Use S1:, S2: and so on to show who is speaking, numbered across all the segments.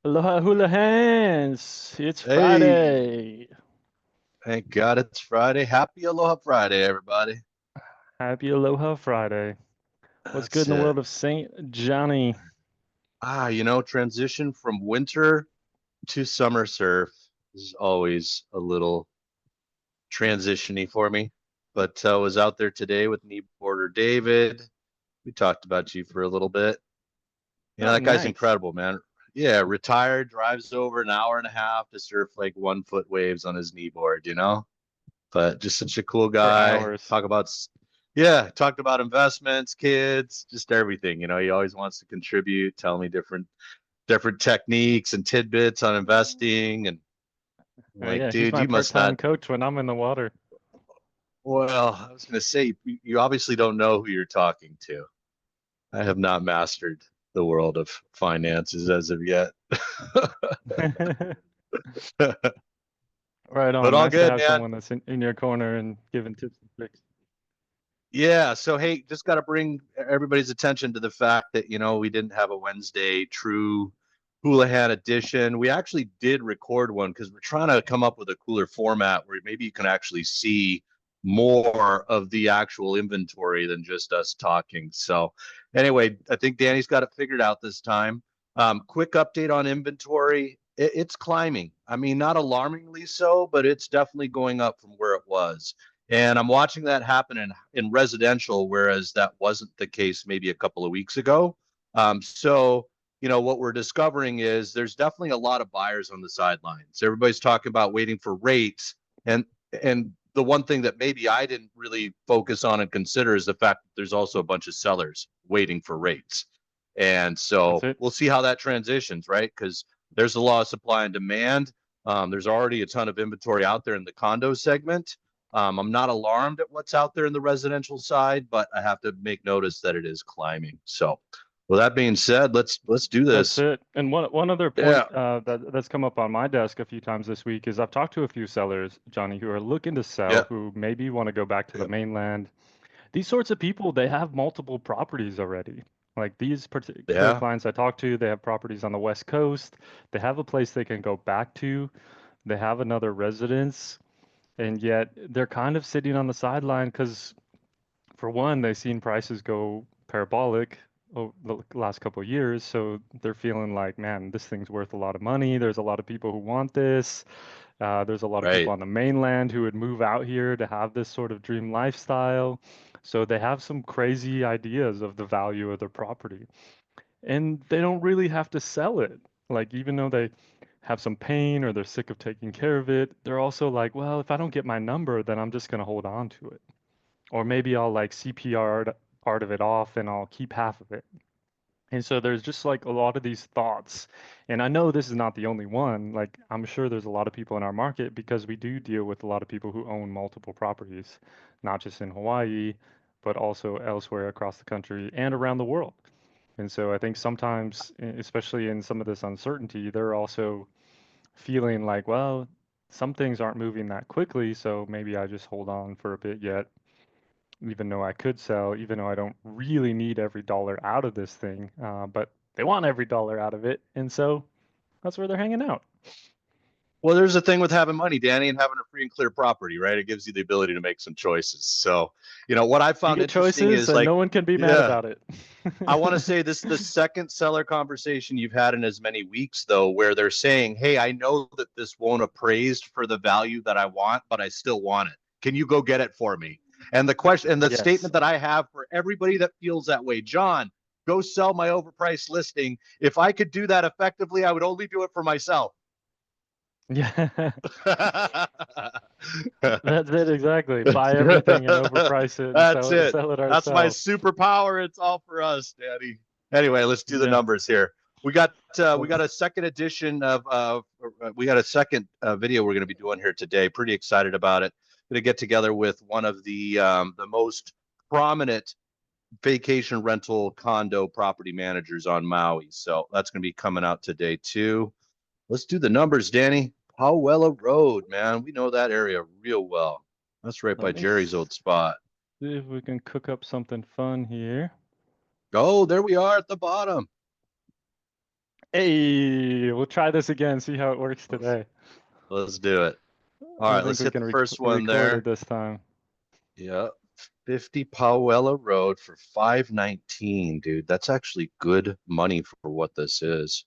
S1: Aloha Hulahans! It's
S2: Hey,
S1: Friday.
S2: thank God it's Friday. Happy Aloha Friday, everybody.
S1: Happy Aloha Friday. What's good in
S2: That's
S1: the
S2: it.
S1: world of Saint Johnny?
S2: Transition from winter to summer surf is always a little transitiony for me. But was out there today with kneeboarder David. We talked about you for a little bit.
S1: Oh,
S2: That guy's
S1: nice.
S2: incredible, man. Yeah, retired, drives over an hour and a half to surf like 1 foot waves on his kneeboard. But just such a cool
S1: For
S2: guy.
S1: hours.
S2: Yeah, talked about investments, kids, just everything. He always wants to contribute, tell me different techniques and tidbits on investing. And I'm like,
S1: Yeah, he's
S2: dude,
S1: my
S2: you must
S1: part-time
S2: not.
S1: coach when I'm in the water.
S2: Well, I was going to say, you obviously don't know who you're talking to. I have not mastered the world of finances as of yet.
S1: Right
S2: But
S1: on.
S2: all
S1: Nice to
S2: good,
S1: have
S2: man.
S1: someone that's in your corner and giving tips and tricks.
S2: Yeah, so hey, just got to bring everybody's attention to the fact that we didn't have a Wednesday true Houlihan edition. We actually did record one because we're trying to come up with a cooler format where maybe you can actually see more of the actual inventory than just us talking. So anyway, I think Danny's got it figured out this time. Quick update on inventory. It's climbing. I mean, not alarmingly so, but it's definitely going up from where it was. And I'm watching that happen in residential, whereas that wasn't the case maybe a couple of weeks ago. What we're discovering is there's definitely a lot of buyers on the sidelines. Everybody's talking about waiting for rates. And the one thing that maybe I didn't really focus on and consider is the fact that there's also a bunch of sellers waiting for rates. And
S1: That's
S2: so
S1: it.
S2: we'll see how that transitions, right? Because there's a law of supply and demand. There's already a ton of inventory out there in the condo segment. I'm not alarmed at what's out there in the residential side, but I have to make notice that it is climbing. So, with that being said, let's do
S1: That's
S2: this.
S1: it. And one other
S2: Yeah,
S1: point that's come up on my desk a few times this week is I've talked to a few sellers, Johnny, who are looking to sell,
S2: yeah,
S1: who maybe want to go back to the
S2: yeah,
S1: mainland. These sorts of people, they have multiple properties already. Like these particular
S2: yeah.
S1: clients I talk to, they have properties on the West Coast. They have a place they can go back to. They have another residence, and yet they're kind of sitting on the sideline because, for one, they've seen prices go parabolic over the last couple of years. So they're feeling like, man, this thing's worth a lot of money. There's a lot of people who want this. There's a lot of people
S2: Right.
S1: on the mainland who would move out here to have this sort of dream lifestyle. So they have some crazy ideas of the value of their property. And they don't really have to sell it. Like, even though they have some pain or they're sick of taking care of it, they're also like, well, if I don't get my number, then I'm just going to hold on to it. Or maybe I'll like CPR part of it off and I'll keep half of it. And so there's just like a lot of these thoughts. And I know this is not the only one. Like, I'm sure there's a lot of people in our market because we do deal with a lot of people who own multiple properties, not just in Hawaii, but also elsewhere across the country and around the world. And so I think sometimes, especially in some of this uncertainty, they're also feeling like, well, some things aren't moving that quickly, so maybe I just hold on for a bit yet, even though I could sell, even though I don't really need every dollar out of this thing. But they want every dollar out of it, and so that's where they're hanging out.
S2: Well, there's a thing with having money, Danny, and having a free and clear property, right? It gives you the ability to make some choices. So, what I
S1: You
S2: found
S1: get
S2: interesting
S1: choices,
S2: is
S1: and
S2: like,
S1: no one can be mad
S2: yeah,
S1: about it.
S2: I want to say this is the second seller conversation you've had in as many weeks, though, where they're saying, hey, I know that this won't appraised for the value that I want, but I still want it. Can you go get it for me? And the question and the
S1: Yes.
S2: statement that I have for everybody that feels that way, John, go sell my overpriced listing. If I could do that effectively, I would only do it for myself.
S1: Yeah,
S2: That's
S1: that's it exactly. Buy everything and overprice it and
S2: it.
S1: sell it
S2: That's my
S1: ourselves.
S2: superpower. It's all for us, Daddy. Anyway, let's do the
S1: Yeah.
S2: numbers here. We
S1: Well,
S2: got a second edition of we got a second video we're going to be doing here today. Pretty excited about it. Going to get together with one of the most prominent vacation rental condo property managers on Maui. So that's going to be coming out today too. Let's do the numbers, Danny. Pauwella Road, man. We know that area real well. That's right
S1: let
S2: by
S1: me
S2: Jerry's old spot.
S1: see if we can cook up something fun here.
S2: Oh, there we are at the bottom.
S1: Hey, we'll try this again, see how it works
S2: Let's
S1: today.
S2: let's do it. All
S1: I
S2: right,
S1: think
S2: let's
S1: we
S2: hit
S1: can
S2: the first one
S1: record it
S2: there.
S1: this time.
S2: Yeah. 50 Pauella Road for 519, dude. That's actually good money for what this is.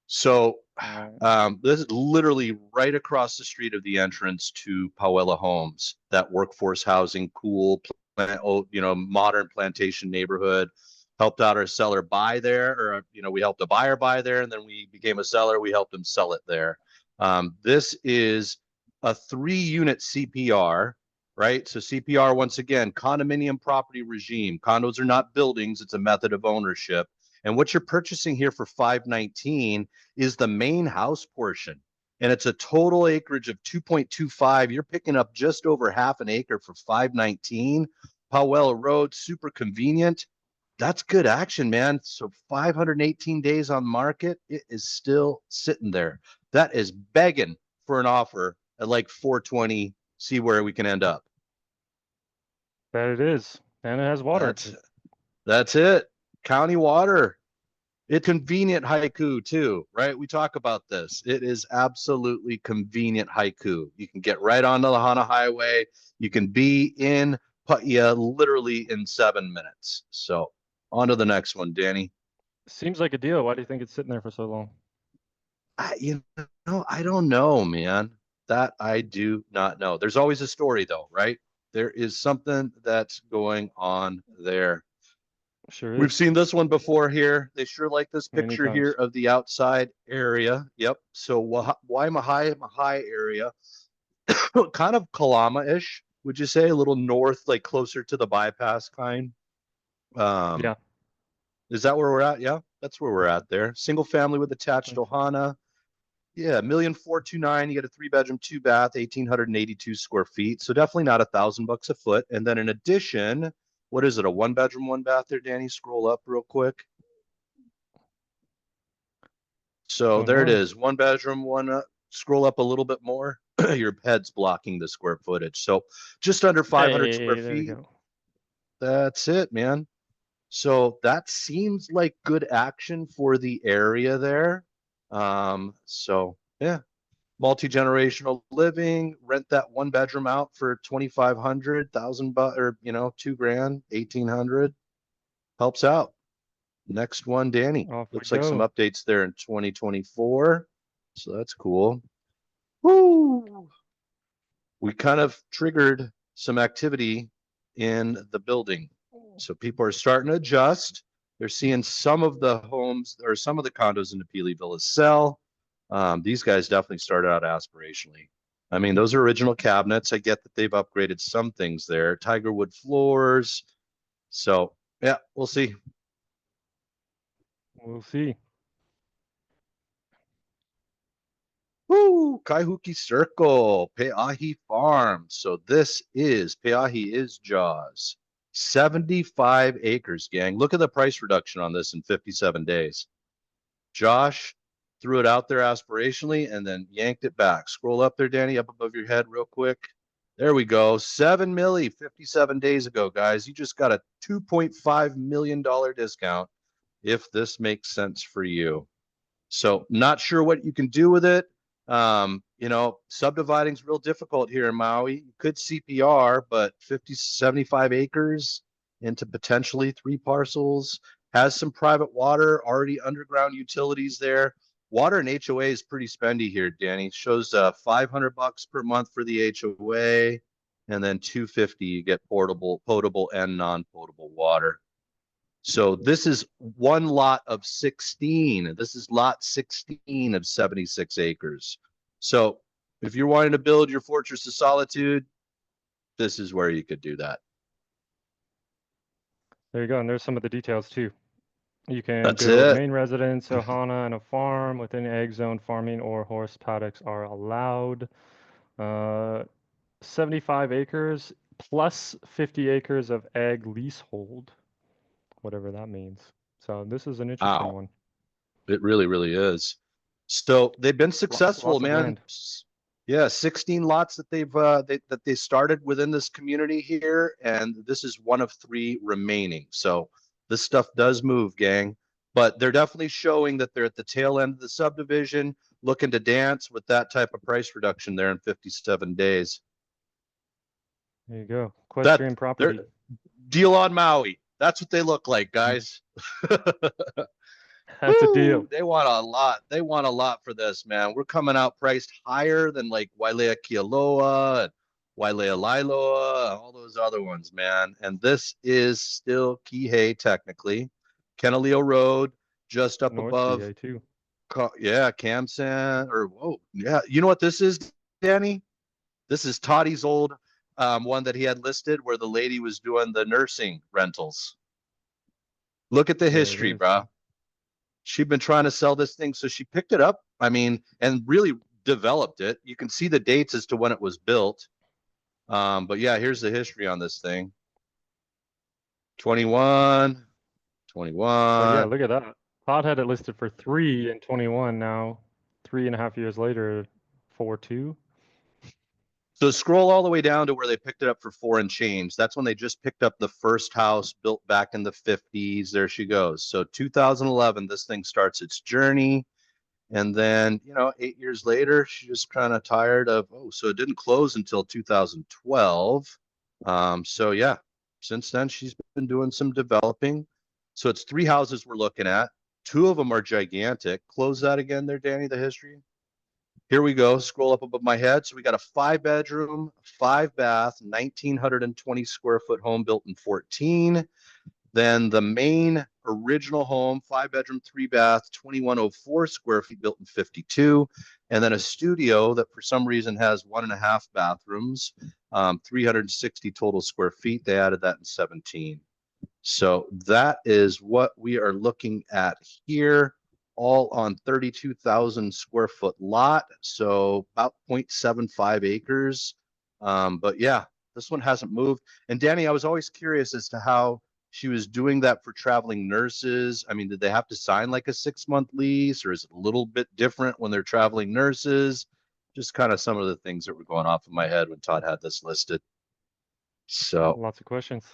S2: So,
S1: All right.
S2: this is literally right across the street of the entrance to Pauella Homes, that workforce housing, cool, modern plantation neighborhood. Helped out our seller buy there, or we helped a buyer buy there, and then we became a seller. We helped him sell it there. This is a 3-unit CPR, right? So CPR, once again, condominium property regime. Condos are not buildings; it's a method of ownership. And what you're purchasing here for 519 is the main house portion. And it's a total acreage of 2.25. You're picking up just over half an acre for 519. Powell Road, super convenient. That's good action, man. So 518 days on market, it is still sitting there. That is begging for an offer at like 420. See where we can end up.
S1: That it is. And it has water.
S2: That's it. County water. It's convenient haiku too, right? We talk about this. It is absolutely convenient haiku. You can get right onto the Hana Highway. You can be in Paia literally in 7 minutes. So on to the next one, Danny.
S1: Seems like a deal. Why do you think it's sitting there for so long?
S2: I don't know, man. That I do not know. There's always a story though, right? There is something that's going on there.
S1: Sure
S2: We've
S1: is.
S2: seen this one before here. They sure like this
S1: Many
S2: picture here
S1: times.
S2: of the outside area. Yep. So Waimahai area, kind of Kalama-ish, would you say? A little north, like closer to the bypass kind. Um,
S1: Yeah.
S2: is that where we're at? Yeah, that's where we're at there. Single family with attached
S1: Like,
S2: ohana. Yeah, 1,429. You get a 3-bedroom, 2-bath, 1,882 square feet. So definitely not $1,000 a foot. And then in addition, what is it? A 1-bedroom, 1-bath there, Danny? Scroll up real quick. So
S1: one
S2: there it
S1: more.
S2: is, 1 bedroom, one. Scroll up a little bit more. Your head's blocking the square footage. So just under 500 square
S1: Hey, there we
S2: feet.
S1: go.
S2: That's it, man. So that seems like good action for the area there. So yeah, multi-generational living. Rent that 1 bedroom out for 2,500, or 2 grand, 1,800. Helps out. Next one, Danny.
S1: Off we
S2: Looks like some
S1: go.
S2: updates there in 2024. So that's cool. Woo! We kind of triggered some activity in the building. So people are starting to adjust. They're seeing some of the homes or some of the condos in the Peely Villas sell. These guys definitely started out aspirationally. I mean, those are original cabinets. I get that they've upgraded some things there. Tiger wood floors. So yeah, we'll see.
S1: We'll see.
S2: Woo! Kaihuki Circle, Pe'ahi Farm. So this is Pe'ahi is Jaws. 75 acres, gang. Look at the price reduction on this in 57 days. Josh threw it out there aspirationally and then yanked it back. Scroll up there, Danny, up above your head real quick. There we go. 7 milli 57 days ago, guys. You just got a $2.5 million discount if this makes sense for you. So not sure what you can do with it. Subdividing is real difficult here in Maui. You could CPR, but 50, 75 acres into potentially 3 parcels, has some private water, already underground utilities there. Water and HOA is pretty spendy here, Danny. Shows $500 per month for the HOA, and then 250 you get potable and non-potable water. So this is one lot of 16. This is lot 16 of 76 acres. So if you're wanting to build your fortress of solitude, this is where you could do that.
S1: There you go. And there's some of the details too. You can
S2: That's
S1: build
S2: it.
S1: main residence, ohana, and a farm within egg zone. Farming or horse paddocks are allowed. Uh, 75 acres plus 50 acres of egg leasehold, whatever that means. So this is an interesting
S2: Wow.
S1: one.
S2: It really, really is. So they've been
S1: Lots,
S2: successful,
S1: lots of
S2: man.
S1: land.
S2: Yeah, 16 lots that they started within this community here, and this is one of 3 remaining. So this stuff does move, gang. but they're definitely showing that they're at the tail end of the subdivision, looking to dance with that type of price reduction there in 57 days.
S1: There you go.
S2: That
S1: Equestrian
S2: they're
S1: property.
S2: deal on Maui. That's what they look like, guys.
S1: That's a deal.
S2: Woo! They want a lot. They want a lot for this, man. We're coming out priced higher than like Wailea Kealoha and Wailea Lailoa, all those other ones, man. And this is still Kihei, technically. Kenaleo Road, just up
S1: North
S2: above.
S1: VA too.
S2: Yeah, Camson. Or, whoa. Yeah. You know what this is, Danny? This is Toddy's old one that he had listed where the lady was doing the nursing rentals. Look at the
S1: There it
S2: history,
S1: is.
S2: bro. She'd been trying to sell this thing, so she picked it up. I mean, and really developed it. You can see the dates as to when it was built. But yeah, here's the history on this thing. 21,
S1: But yeah,
S2: 21.
S1: look at that. Todd had it listed for 3 and 21 now. 3.5 years later, 4.2.
S2: So scroll all the way down to where they picked it up for 4 and change. That's when they just picked up the first house built back in the 50s. There she goes. So 2011, this thing starts its journey. And then, 8 years later, she's just kind of tired of, so it didn't close until 2012. So yeah, since then she's been doing some developing. So it's 3 houses we're looking at. 2 of them are gigantic. Close that again there, Danny, the history. Here we go. Scroll up above my head. So we got a 5-bedroom, 5-bath, 1,920 square foot home built in 14. Then the main original home, 5-bedroom, 3-bath, 2,104 square feet built in 52. And then a studio that for some reason has 1.5 bathrooms, 360 total square feet. They added that in 17. So that is what we are looking at here, all on 32,000 square foot lot. So about 0.75 acres. But yeah, this one hasn't moved. And Danny, I was always curious as to how she was doing that for traveling nurses. I mean, did they have to sign like a 6-month lease, or is it a little bit different when they're traveling nurses? Just kind of some of the things that were going off in my head when Todd had this listed. So
S1: Lots of questions.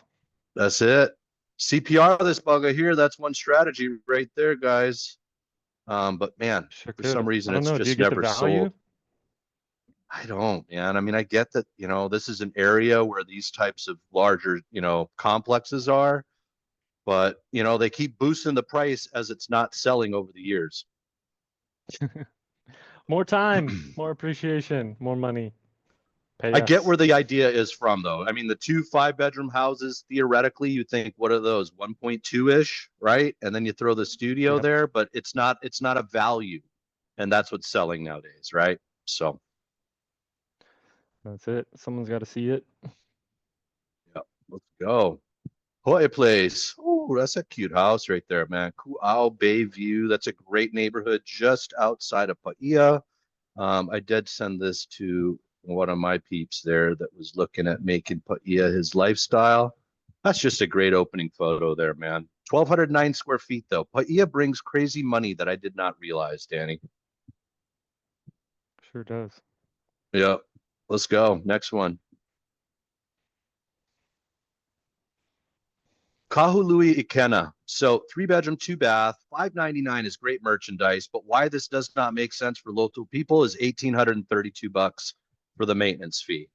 S2: that's it. CPR this bugger here. That's one strategy right there, guys. But man,
S1: Sure
S2: for some
S1: could. I
S2: reason,
S1: don't
S2: it's
S1: know. Do you
S2: just
S1: get the
S2: never
S1: value?
S2: sold. I don't, man. I mean, I get that, this is an area where these types of larger, complexes are, but, they keep boosting the price as it's not selling over the years.
S1: More time, more appreciation, more money. Pay
S2: I get
S1: us.
S2: where the idea is from, though. I mean, the 2 5-bedroom houses, theoretically, you think, what are those, 1.2-ish, right? And then you throw the studio
S1: Yep.
S2: there, but it's not a value. And that's what's selling nowadays, right? So,
S1: That's it. Someone's got to see it.
S2: yeah, let's go. Hawaii Place. Oh, that's a cute house right there, man. Kuau Bay View. That's a great neighborhood just outside of Paia. I did send this to one of my peeps there that was looking at making Paia his lifestyle. That's just a great opening photo there, man. 1,209 square feet, though. Paia brings crazy money that I did not realize, Danny.
S1: Sure does.
S2: Yeah, let's go. Next one. Kahului Ikena. So 3-bedroom, 2-bath, 599 is great merchandise, but why this does not make sense for local people is $1,832 for the maintenance fee.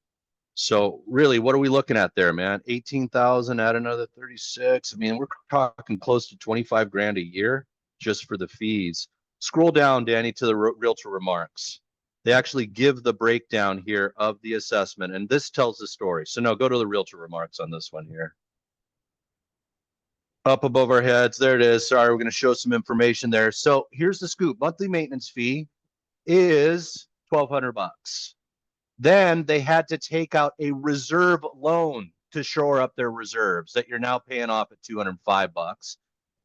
S2: So really, what are we looking at there, man? 18,000, add another 36. I mean, we're talking close to 25 grand a year just for the fees. Scroll down, Danny, to the realtor remarks. They actually give the breakdown here of the assessment, and this tells the story. So no, go to the realtor remarks on this one here. Up above our heads. There it is. Sorry, we're going to show some information there. So here's the scoop. Monthly maintenance fee is $1,200. Then they had to take out a reserve loan to shore up their reserves that you're now paying off at $205.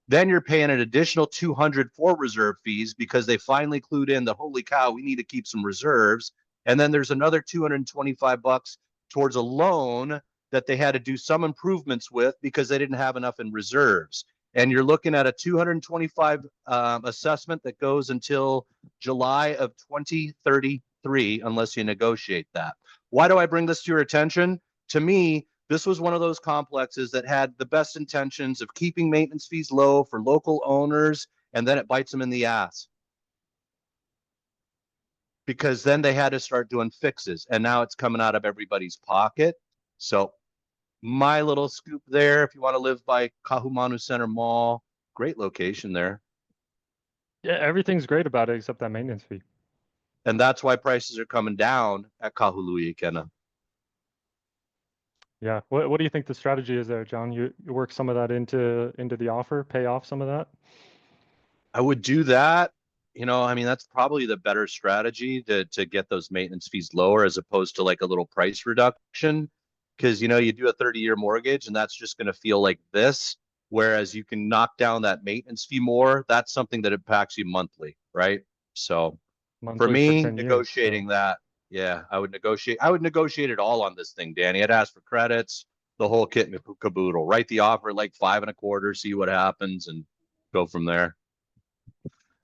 S2: Then you're paying an additional $200 for reserve fees because they finally clued in that, holy cow, we need to keep some reserves. And then there's another $225 towards a loan that they had to do some improvements with because they didn't have enough in reserves. And you're looking at a 225 assessment that goes until July of 2033, unless you negotiate that. Why do I bring this to your attention? To me, This was one of those complexes that had the best intentions of keeping maintenance fees low for local owners, and then it bites them in the ass because then they had to start doing fixes, and now it's coming out of everybody's pocket. So my little scoop there, if you want to live by Kahumanu Center Mall, great location there.
S1: Yeah, everything's great about it except that maintenance fee.
S2: And that's why prices are coming down at Kahului, Kenna.
S1: Yeah. What do you think the strategy is there, John? You work some of that into the offer, pay off some of that?
S2: I would do that. I mean, that's probably the better strategy to get those maintenance fees lower as opposed to like a little price reduction. Because, you do a 30-year mortgage and that's just going to feel like this. Whereas you can knock down that maintenance fee more. That's something that impacts you monthly, right? So for
S1: Monthly for
S2: me,
S1: 10 years. So
S2: negotiating that, yeah, I would negotiate. I would negotiate it all on this thing, Danny. I'd ask for credits, the whole kit and caboodle. Write the offer at like 5.25, see what happens, and go from there.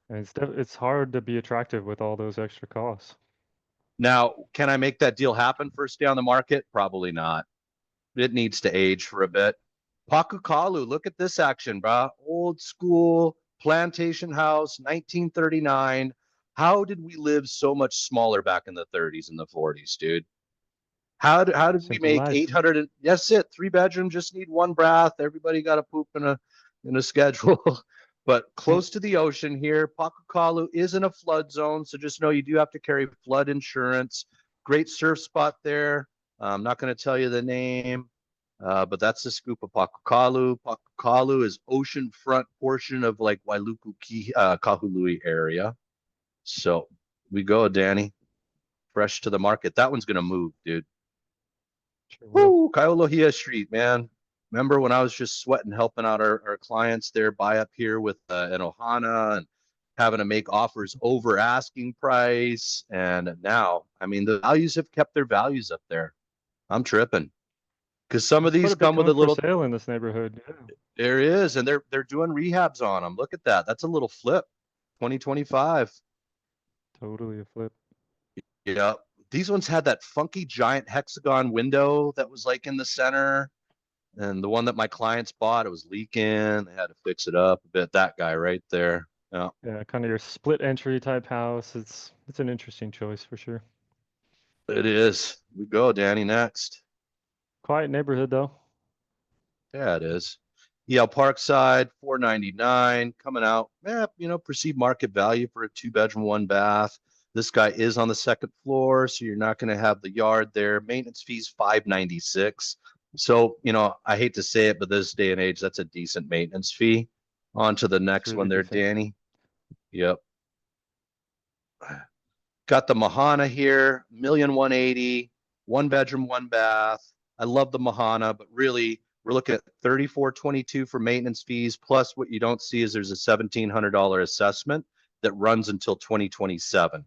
S1: and it's hard to be attractive with all those extra costs.
S2: Now, can I make that deal happen first day on the market? Probably not. It needs to age for a bit. Pakukalu, look at this action, bro. Old school plantation house, 1939. How did we live so much smaller back in the 30s and the 40s, dude? How did we
S1: Simple
S2: make
S1: life.
S2: 800? Yes, it 3 bedroom, just need one bath. Everybody got a poop in a schedule. But close to the ocean here, Pakukalu is in a flood zone, so just know you do have to carry flood insurance. Great surf spot there. I'm not going to tell you the name, but that's the scoop of Pakukalu. Pakukalu is oceanfront portion of like Wailuku Kahului area. So we go, Danny. Fresh to the market. That one's going to move, dude.
S1: Sure will.
S2: Woo, Kailohia Street, man. Remember when I was just sweating helping out our clients there buy up here with an Ohana and having to make offers over asking price. And now, I mean, the values have kept their values up there. I'm tripping because some of
S1: There's quite
S2: these
S1: a bit
S2: come with a
S1: coming for
S2: little,
S1: sale in this neighborhood. Yeah.
S2: there is, and they're doing rehabs on them. Look at that. That's a little flip. 2025.
S1: Totally a flip.
S2: Yeah. These ones had that funky giant hexagon window that was like in the center. And the one that my clients bought, it was leaking. They had to fix it up a bit. That guy right there. Yeah,
S1: Yeah, kind of your split entry type house. It's an interesting choice for sure.
S2: it is. We go, Danny, next.
S1: Quiet neighborhood though.
S2: Yeah, it is. Yeah, Parkside, 499 coming out. Yeah, perceived market value for a 2 bedroom, one bath. This guy is on the second floor, so you're not going to have the yard there. Maintenance fees 596. So, I hate to say it, but this day and age, that's a decent maintenance fee. On to the
S1: It's
S2: next
S1: really
S2: one there,
S1: decent.
S2: Danny. Yep. Got the Mahana here, 1,180,000, 1 bedroom, one bath. I love the Mahana, but really we're looking at 3422 for maintenance fees. Plus what you don't see is there's a $1,700 assessment that runs until 2027.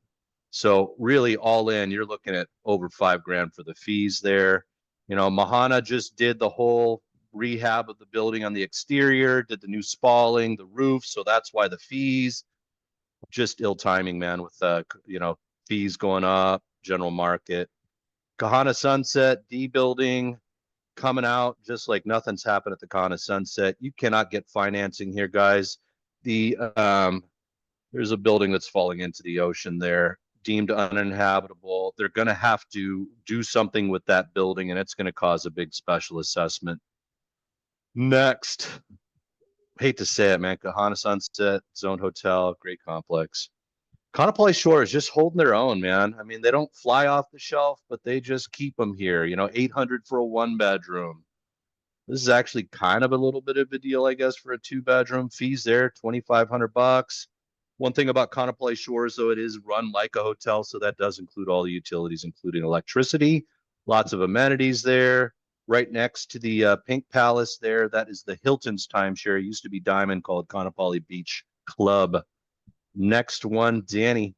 S2: So really all in, you're looking at over 5 grand for the fees there. Mahana just did the whole rehab of the building on the exterior, did the new spalling, the roof. So that's why the fees just ill timing, man, with fees going up, general market. Kahana Sunset, D building coming out just like nothing's happened at the Kahana Sunset. You cannot get financing here, guys. There's a building that's falling into the ocean there, deemed uninhabitable. They're going to have to do something with that building, and it's going to cause a big special assessment. Next, hate to say it, man, Kahana Sunset Zone Hotel, great complex. Kaanapali Shore is just holding their own, man. I mean, they don't fly off the shelf, but they just keep them here. 800 for a 1 bedroom. This is actually kind of a little bit of a deal, I guess, for a 2 bedroom. Fees there, $2,500. One thing about Kaanapali Shores, though, it is run like a hotel, so that does include all the utilities, including electricity. Lots of amenities there. Right next to the Pink Palace there, that is the Hilton's timeshare. It used to be Diamond, called Kaanapali Beach Club. Next one, Danny.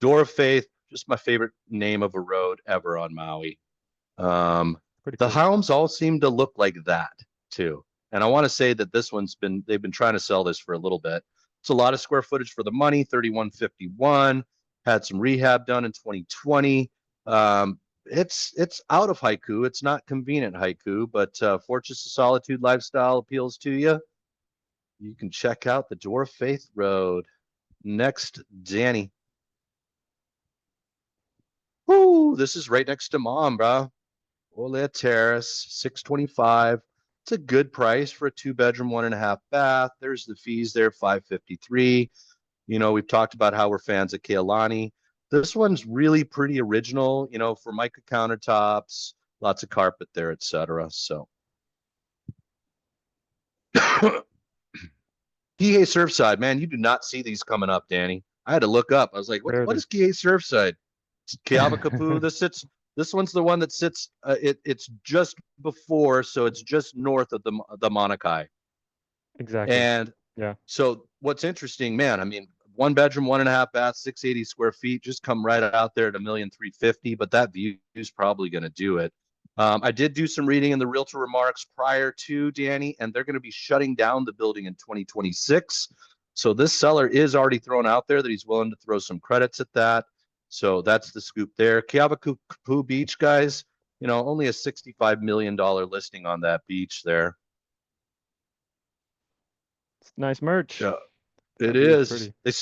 S2: Door of Faith, just my favorite name of a road ever on Maui.
S1: Pretty
S2: The
S1: cool.
S2: homes all seem to look like that too. And I want to say that they've been trying to sell this for a little bit. It's a lot of square footage for the money, 3,151. Had some rehab done in 2020. it's out of haiku. It's not convenient haiku, but Fortress of Solitude lifestyle appeals to you. You can check out the Door of Faith Road. Next, Danny. Woo, this is right next to mom, bro. Ole Terrace, 625. It's a good price for a 2 bedroom, 1.5 bath. There's the fees there, 553. You know, we've talked about how we're fans of Kealani. This one's really pretty original, you know, Formica countertops, lots of carpet there, etc. So Kihei Surfside, man, you do not see these coming up, Danny. I had to look up. I was like, what
S1: Rarely.
S2: is Kihei Surfside? It's Kealakapu. This one's the one that sits it's just before, so it's just north of the Monakai.
S1: Exactly.
S2: And
S1: Yeah.
S2: so what's interesting, man, I mean, 1 bedroom, 1.5 bath, 680 square feet, just come right out there at 1,350,000, but that view is probably going to do it. I did do some reading in the realtor remarks prior to Danny, and they're going to be shutting down the building in 2026. So this seller is already thrown out there that he's willing to throw some credits at that. So that's the scoop there. Keawakupu Beach, guys, you know, only a $65 million listing on that beach there.
S1: It's nice merch.
S2: Yeah, it
S1: That view is
S2: is.
S1: pretty.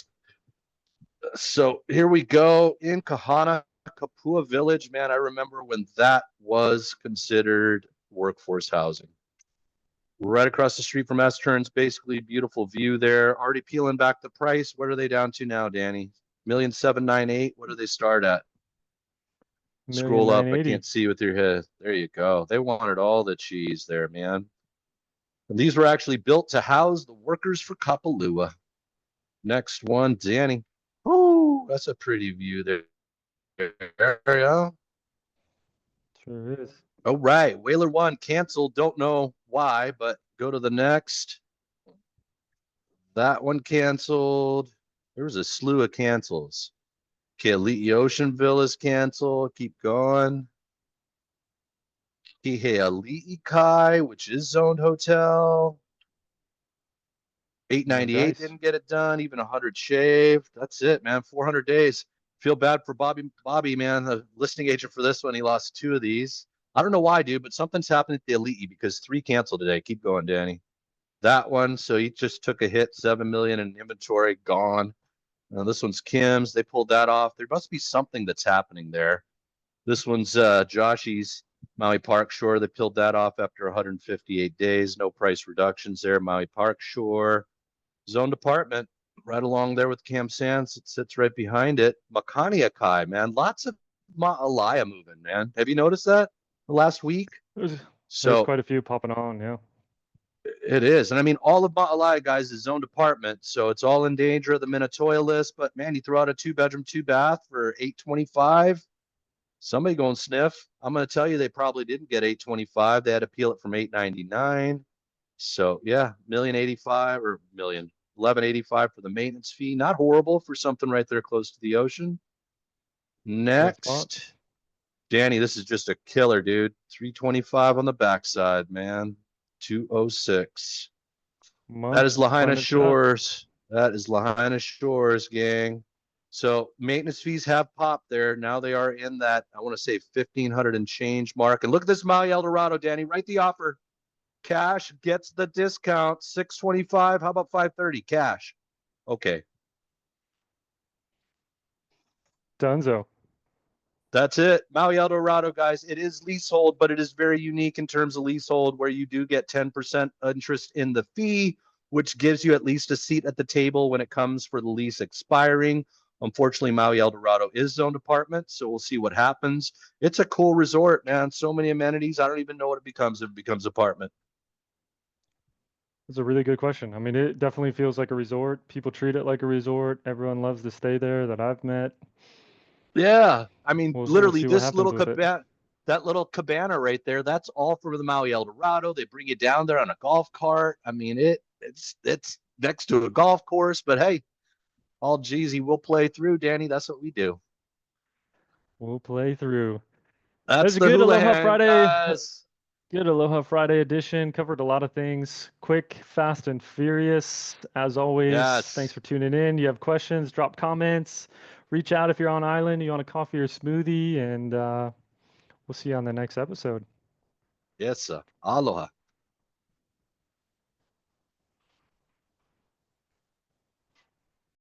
S2: So here we go in Kahana, Kapua Village. Man, I remember when that was considered workforce housing. Right across the street from S Turns, basically beautiful view there. Already peeling back the price. What are they down to now, Danny? 1,798,000. What do they start at?
S1: Million
S2: Scroll
S1: nine
S2: up. I
S1: eighty.
S2: can't see with your head. There you go. They wanted all the cheese there, man. And these were actually built to house the workers for Kapalua. Next one, Danny. Oh, that's a pretty view there. Yeah.
S1: Sure is.
S2: All right. Whaler 1 canceled. Don't know why, but go to the next. That one canceled. There was a slew of cancels. Keali'i Oceanville is canceled. Keep going. Kiheali'i Kai, which is zoned hotel.
S1: No
S2: 898
S1: dice.
S2: didn't get it done. Even 100 shaved. That's it, man. 400 days. Feel bad for Bobby, man, the listing agent for this one. He lost 2 of these. I don't know why, dude, but something's happened at the Elite because 3 canceled today. Keep going, Danny. That one, so he just took a hit, 7 million in inventory, gone. This one's Kim's. They pulled that off. There must be something that's happening there. This one's Joshy's Maui Park Shore. They peeled that off after 158 days. No price reductions there. Maui Park Shore. Zoned apartment right along there with Cam Sands. It sits right behind it. Makaniakai, man. Lots of Ma'alaya moving, man. Have you noticed that the last week?
S1: There's there's
S2: So
S1: quite a few popping on. Yeah.
S2: it is. And I mean, all of Ma'alaya, guys, is zoned apartment. So it's all in danger of the Minatoya list. But man, you throw out a 2 bedroom, 2 bath for 825. Somebody going sniff. I'm going to tell you they probably didn't get 825. They had to peel it from 899. So yeah, 1,085,000 or 1,185 for the maintenance fee. Not horrible for something right there close to the ocean.
S1: Great spot.
S2: Next, Danny, this is just a killer, dude. 325 on the backside, man. 206. That is
S1: Month
S2: Lahaina
S1: funded shut.
S2: Shores. That is Lahaina Shores, gang. So maintenance fees have popped there. Now they are in that, I want to say 1,500 and change mark. And look at this Maui Eldorado, Danny. Write the offer. Cash gets the discount. 625. How about 530? Cash. Okay.
S1: Dunzo.
S2: That's it. Maui Eldorado, guys. It is leasehold, but it is very unique in terms of leasehold, where you do get 10% interest in the fee, which gives you at least a seat at the table when it comes for the lease expiring. Unfortunately, Maui Eldorado is zoned apartment, so we'll see what happens. It's a cool resort, man. So many amenities. I don't even know what it becomes if it becomes apartment.
S1: It's a really good question. I mean, it definitely feels like a resort. People treat it like a resort. Everyone loves to stay there that I've met.
S2: Yeah, I mean,
S1: We'll
S2: literally,
S1: see what
S2: this
S1: happens
S2: little
S1: with it.
S2: cabana, that little cabana right there, that's all for the Maui Eldorado. They bring you down there on a golf cart. I mean, it's next to a golf course, but hey, all Jeezy, we'll play through, Danny. That's what we do.
S1: We'll play through.
S2: That's
S1: That's a
S2: the
S1: good Aloha
S2: Hulahan,
S1: Friday.
S2: guys.
S1: Good Aloha Friday edition. Covered a lot of things. Quick, fast, and furious. As always, thanks
S2: Yes.
S1: for tuning in. You have questions, drop comments. Reach out if you're on island, you want a coffee or smoothie, and We'll see you on the next episode.
S2: Yes, sir. Aloha.